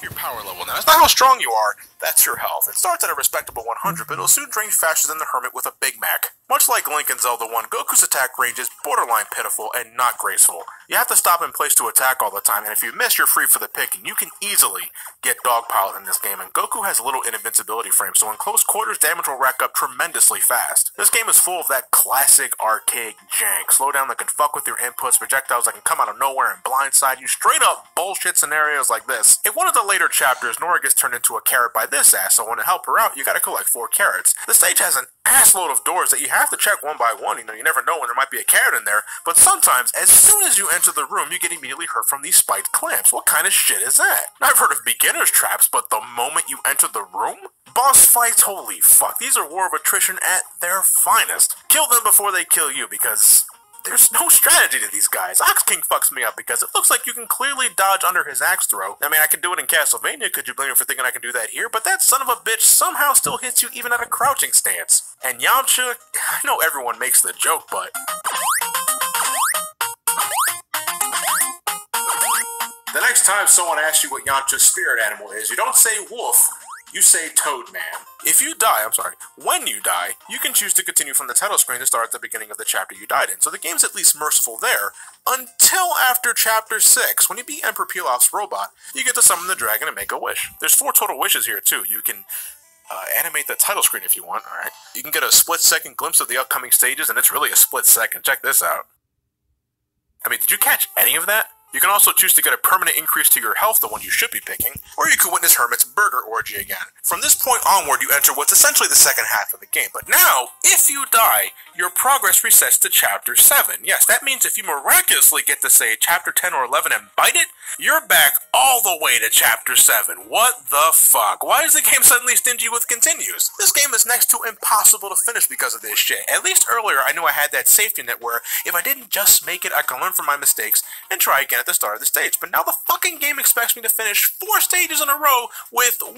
Your power level now. It's not how strong you are, that's your health. It starts at a respectable 100, but it'll soon drain faster than the Hermit with a Big Mac. Much like Link in Zelda 1, Goku's attack range is borderline pitiful and not graceful. You have to stop in place to attack all the time, and if you miss, you're free for the picking. You can easily get dogpiled in this game, and Goku has little invincibility frame, so in close quarters, damage will rack up tremendously fast. This game is full of that classic arcade jank. Slowdown that can fuck with your inputs, projectiles that can come out of nowhere and blindside you, straight up bullshit scenarios like this. In one of the later chapters, Nora gets turned into a carrot by this ass, so to help her out, you gotta collect 4 carrots. The stage has an assload of doors that you have to check one by one. You never know when there might be a carrot in there, but sometimes, as soon as you enter the room, you get immediately hurt from these spiked clamps. What kind of shit is that? I've heard of beginner's traps, but the moment you enter the room? Boss fights, holy fuck, these are war of attrition at their finest. Kill them before they kill you, because there's no strategy to these guys. Ox King fucks me up because it looks like you can clearly dodge under his axe throw. I mean, I can do it in Castlevania, could you blame me for thinking I can do that here? But that son of a bitch somehow still hits you even at a crouching stance. And Yamcha, I know everyone makes the joke, but the next time someone asks you what Yamcha's spirit animal is, you don't say wolf, you say Toad Man. When you die, you can choose to continue from the title screen to start at the beginning of the chapter you died in, so the game's at least merciful there, until after Chapter 6. When you beat Emperor Pilaf's robot, you get to summon the dragon and make a wish. There's 4 total wishes here, too. You can animate the title screen if you want, alright? You can get a split-second glimpse of the upcoming stages, and it's really a split second. Check this out. I mean, did you catch any of that? You can also choose to get a permanent increase to your health, the one you should be picking, or you can witness Hermit's burger orgy again. From this point onward, you enter what's essentially the second half of the game, but now, if you die, your progress resets to Chapter 7. Yes, that means if you miraculously get to, say, Chapter 10 or 11 and bite it, you're back all the way to Chapter 7. What the fuck? Why is the game suddenly stingy with continues? This game is next to impossible to finish because of this shit. At least earlier, I knew I had that safety net where, if I didn't just make it, I can learn from my mistakes and try again at the start of the stage. But now the fucking game expects me to finish 4 stages in a row with 1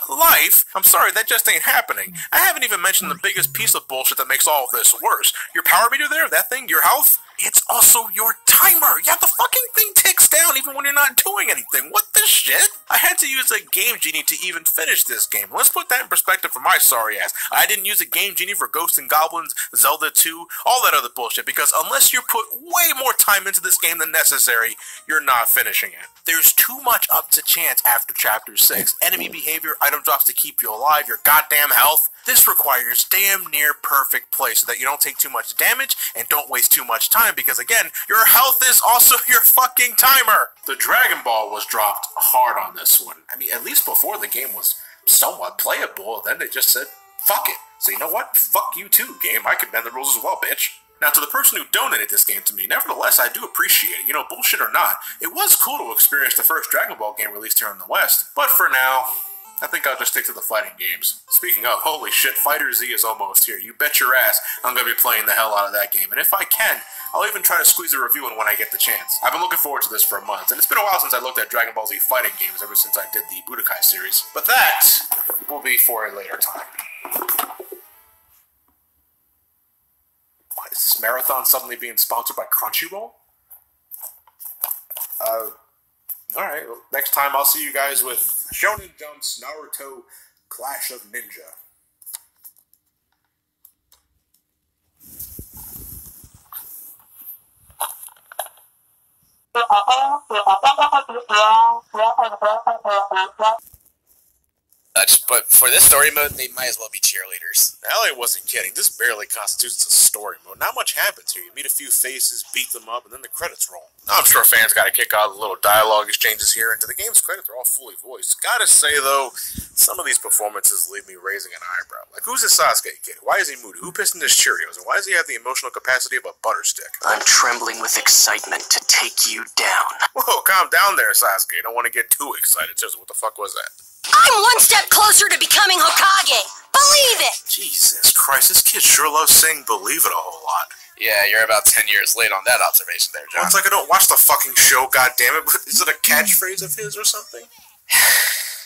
life. I'm sorry, that just ain't happening. I haven't even mentioned the biggest piece of bullshit that makes all of this worse. Your power meter there, that thing, your health, it's also your timer. Yeah, the fucking thing ticks down even when you're not doing anything. What the shit? I had to use a Game Genie to even finish this game. Let's put that in perspective for my sorry ass. I didn't use a Game Genie for Ghosts and Goblins, Zelda 2, all that other bullshit, because unless you put way more time into this game than necessary, you're not finishing it. There's too much up to chance after Chapter 6. Enemy behavior, item drops to keep you alive, your goddamn health. This requires damn near perfect play so that you don't take too much damage and don't waste too much time, because again, your health is also your fucking timer. The Dragon Ball was dropped hard on this one. I mean, at least before the game was somewhat playable, then they just said, fuck it. So you know what? Fuck you too, game. I can bend the rules as well, bitch. Now, to the person who donated this game to me, nevertheless, I do appreciate it. You know, bullshit or not, it was cool to experience the first Dragon Ball game released here in the West, but for now, I think I'll just stick to the fighting games. Speaking of, holy shit, Fighter Z is almost here. You bet your ass I'm going to be playing the hell out of that game. And if I can, I'll even try to squeeze a review in when I get the chance. I've been looking forward to this for months, and it's been a while since I looked at Dragon Ball Z fighting games ever since I did the Budokai series. But that will be for a later time. What, is this marathon suddenly being sponsored by Crunchyroll? Alright, well, next time I'll see you guys with Shonen Jump's Naruto Clash of Ninja. But for this story mode, they might as well be cheerleaders. Ellie wasn't kidding. This barely constitutes a story mode. Not much happens here. You meet a few faces, beat them up, and then the credits roll. Now, I'm sure fans got a kick out of the little dialogue exchanges here, and to the game's credit, they're all fully voiced. Gotta say, though, some of these performances leave me raising an eyebrow. Like, who's this Sasuke kid? Why is he moody? Who pissed in his Cheerios? And why does he have the emotional capacity of a butter stick? I'm trembling with excitement to take you down. Whoa, calm down there, Sasuke. Don't want to get too excited. Seriously, what the fuck was that? I'm 1 step closer to becoming Hokage! Believe it! Jesus Christ, this kid sure loves saying believe it a whole lot. Yeah, you're about 10 years late on that observation there, John. Well, it's like I don't watch the fucking show, goddammit. Is it a catchphrase of his or something?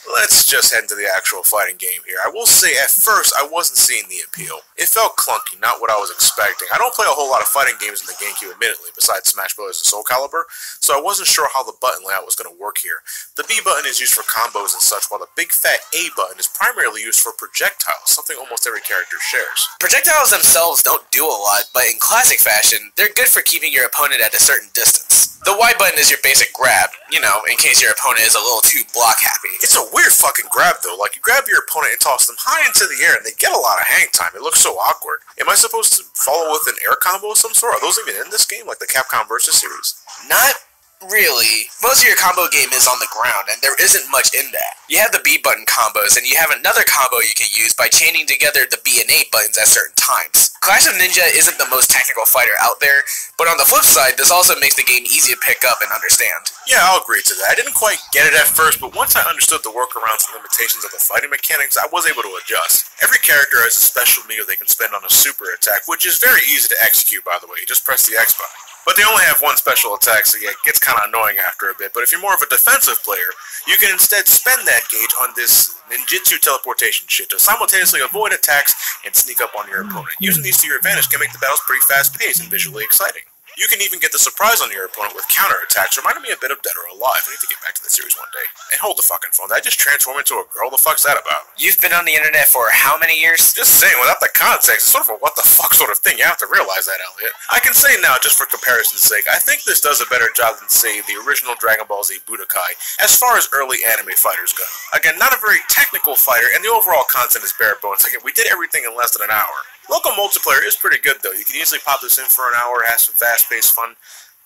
Let's just head into the actual fighting game here. I will say, at first, I wasn't seeing the appeal. It felt clunky, not what I was expecting. I don't play a whole lot of fighting games in the GameCube, admittedly, besides Smash Bros. And Soul Calibur, so I wasn't sure how the button layout was going to work here. The B button is used for combos and such, while the big fat A button is primarily used for projectiles, something almost every character shares. Projectiles themselves don't do a lot, but in classic fashion, they're good for keeping your opponent at a certain distance. The Y button is your basic grab, you know, in case your opponent is a little too block happy. It's a weird fucking grab though, like you grab your opponent and toss them high into the air and they get a lot of hang time. It looks so awkward. Am I supposed to follow with an air combo of some sort? Are those even in this game, like the Capcom Versus series? Not really. Most of your combo game is on the ground, and there isn't much in that. You have the B button combos, and you have another combo you can use by chaining together the B and A buttons at certain times. Clash of Ninja isn't the most technical fighter out there, but on the flip side, this also makes the game easy to pick up and understand. Yeah, I'll agree to that. I didn't quite get it at first, but once I understood the workarounds and limitations of the fighting mechanics, I was able to adjust. Every character has a special meter they can spend on a super attack, which is very easy to execute, by the way. You just press the X button. But they only have one special attack, so yeah, it gets kind of annoying after a bit. But if you're more of a defensive player, you can instead spend that gauge on this ninjutsu teleportation shit to simultaneously avoid attacks and sneak up on your opponent. Using these to your advantage can make the battles pretty fast-paced and visually exciting. You can even get the surprise on your opponent with counterattacks, reminding me a bit of Dead or Alive. I need to get back to the series one day. And hold the fucking phone, did I just transform into a girl? The fuck's that about? You've been on the internet for how many years? Just saying, without the context, it's sort of a what the fuck sort of thing. You have to realize that, Elliot. I can say now, just for comparison's sake, I think this does a better job than, say, the original Dragon Ball Z Budokai, as far as early anime fighters go. Again, not a very technical fighter, and the overall content is bare bones. Again, we did everything in less than an hour. Local multiplayer is pretty good, though. You can easily pop this in for an hour, have some fast-paced fun,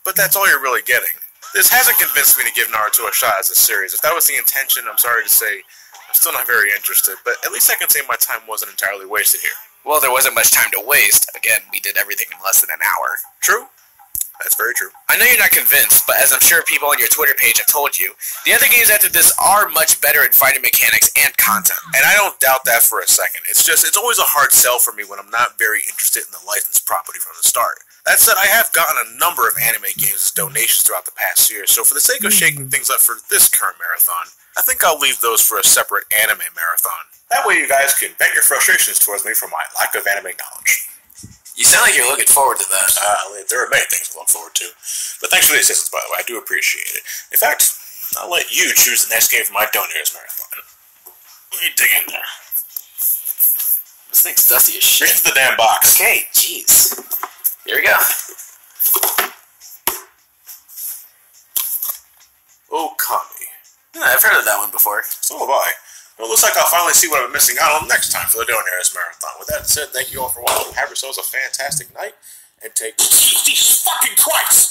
but that's all you're really getting. This hasn't convinced me to give Naruto a shot as a series. If that was the intention, I'm sorry to say, I'm still not very interested, but at least I can say my time wasn't entirely wasted here. Well, there wasn't much time to waste. Again, we did everything in less than an hour. True. That's very true. I know you're not convinced, but as I'm sure people on your Twitter page have told you, the other games after this are much better at fighting mechanics and content. And I don't doubt that for a second. It's always a hard sell for me when I'm not very interested in the licensed property from the start. That said, I have gotten a number of anime games as donations throughout the past year, so for the sake of shaking things up for this current marathon, I think I'll leave those for a separate anime marathon. That way you guys can vent your frustrations towards me for my lack of anime knowledge. You sound like you're looking forward to that. There are many things to look forward to. But thanks for the assistance, by the way. I do appreciate it. In fact, I'll let you choose the next game for my Donators Marathon. Let me dig in there. This thing's dusty as shit. Reach into the damn box. Okay, jeez. Here we go. Okami. Yeah, I've heard of that one before. So have I. Well, it looks like I'll finally see what I've been missing out on next time for the Donators Marathon. With that said, thank you all for watching. Have yourselves a fantastic night, and take... Jesus fucking Christ!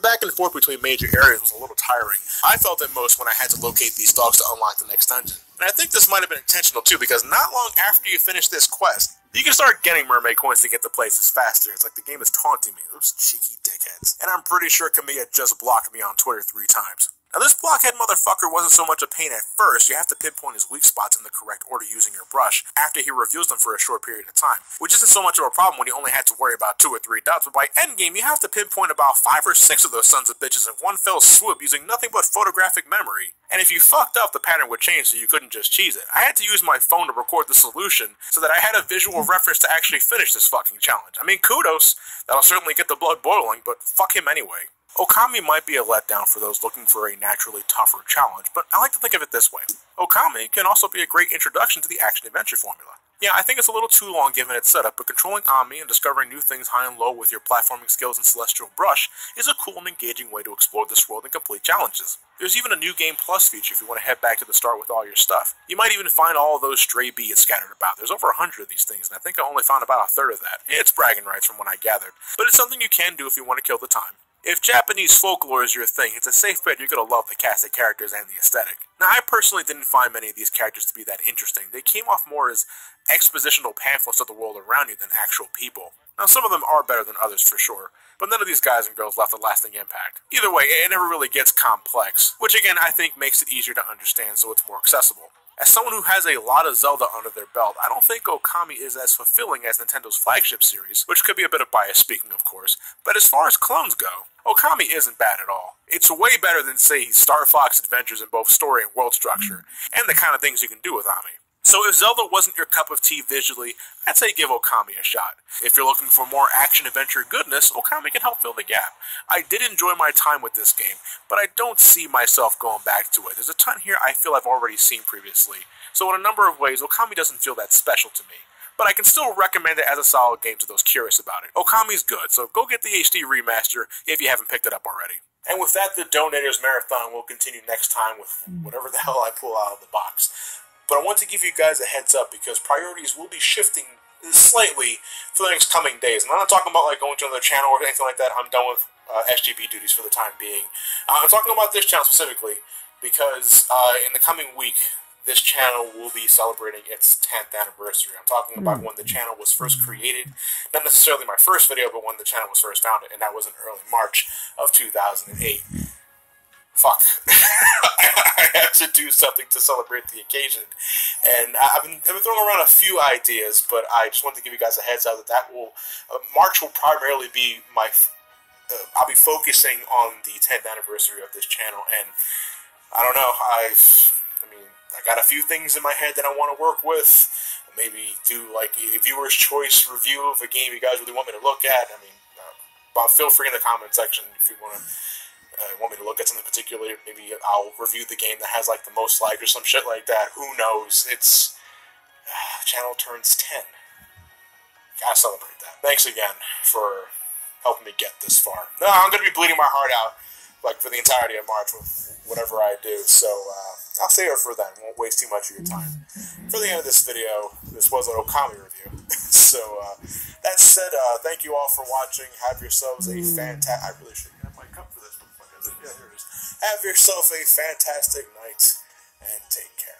Back and forth between major areas was a little tiring. I felt it most when I had to locate these dogs to unlock the next dungeon. And I think this might have been intentional too, because not long after you finish this quest, you can start getting mermaid coins to get to places faster. It's like the game is taunting me, those cheeky dickheads. And I'm pretty sure Kamiya just blocked me on Twitter 3 times. Now this blockhead motherfucker wasn't so much a pain at first. You have to pinpoint his weak spots in the correct order using your brush after he reveals them for a short period of time, which isn't so much of a problem when you only had to worry about 2 or 3 dots, but by endgame you have to pinpoint about 5 or 6 of those sons of bitches in one fell swoop using nothing but photographic memory. And if you fucked up, the pattern would change so you couldn't just cheese it. I had to use my phone to record the solution so that I had a visual reference to actually finish this fucking challenge. I mean, kudos, that'll certainly get the blood boiling, but fuck him anyway. Okami might be a letdown for those looking for a naturally tougher challenge, but I like to think of it this way. Okami can also be a great introduction to the action-adventure formula. Yeah, I think it's a little too long given its setup, but controlling Ami and discovering new things high and low with your platforming skills and celestial brush is a cool and engaging way to explore this world and complete challenges. There's even a new Game Plus feature if you want to head back to the start with all your stuff. You might even find all of those stray beads scattered about. There's over 100 of these things, and I think I only found about a third of that. It's bragging rights from what I gathered, but it's something you can do if you want to kill the time. If Japanese folklore is your thing, it's a safe bet you're going to love the cast of characters and the aesthetic. Now, I personally didn't find many of these characters to be that interesting. They came off more as expositional pamphlets of the world around you than actual people. Now, some of them are better than others for sure, but none of these guys and girls left a lasting impact. Either way, it never really gets complex, which again I think makes it easier to understand so it's more accessible. As someone who has a lot of Zelda under their belt, I don't think Okami is as fulfilling as Nintendo's flagship series, which could be a bit of bias speaking, of course, but as far as clones go, Okami isn't bad at all. It's way better than, say, Star Fox Adventures in both story and world structure, and the kind of things you can do with Ami. So if Zelda wasn't your cup of tea visually, I'd say give Okami a shot. If you're looking for more action-adventure goodness, Okami can help fill the gap. I did enjoy my time with this game, but I don't see myself going back to it. There's a ton here I feel I've already seen previously, so in a number of ways, Okami doesn't feel that special to me. But I can still recommend it as a solid game to those curious about it. Okami's good, so go get the HD remaster if you haven't picked it up already. And with that, the Donators Marathon will continue next time with whatever the hell I pull out of the box. But I want to give you guys a heads up because priorities will be shifting slightly for the next coming days. And I'm not talking about like going to another channel or anything like that. I'm done with SGB duties for the time being. I'm talking about this channel specifically because in the coming week, this channel will be celebrating its 10th anniversary. I'm talking about when the channel was first created. Not necessarily my first video, but when the channel was first founded, and that was in early March of 2008. Fuck. I had to do something to celebrate the occasion. And I've been throwing around a few ideas, but I just wanted to give you guys a heads up that March will primarily be my... I'll be focusing on the 10th anniversary of this channel, and I don't know, I got a few things in my head that I want to work with. Maybe do like a viewer's choice review of a game you guys really want me to look at. But feel free in the comment section if you want me to look at something particular. Maybe I'll review the game that has like the most likes or some shit like that. Who knows? It's channel turns 10. Gotta celebrate that. Thanks again for helping me get this far. No, I'm gonna be bleeding my heart out like for the entirety of March with whatever I do. So I'll save it for then. Won't waste too much of your time. For the end of this video, this was an Okami review. So that said, thank you all for watching. Have yourselves a fantastic... I really should have my cup for this. Yeah, here it is. Have yourself a fantastic night, and take care.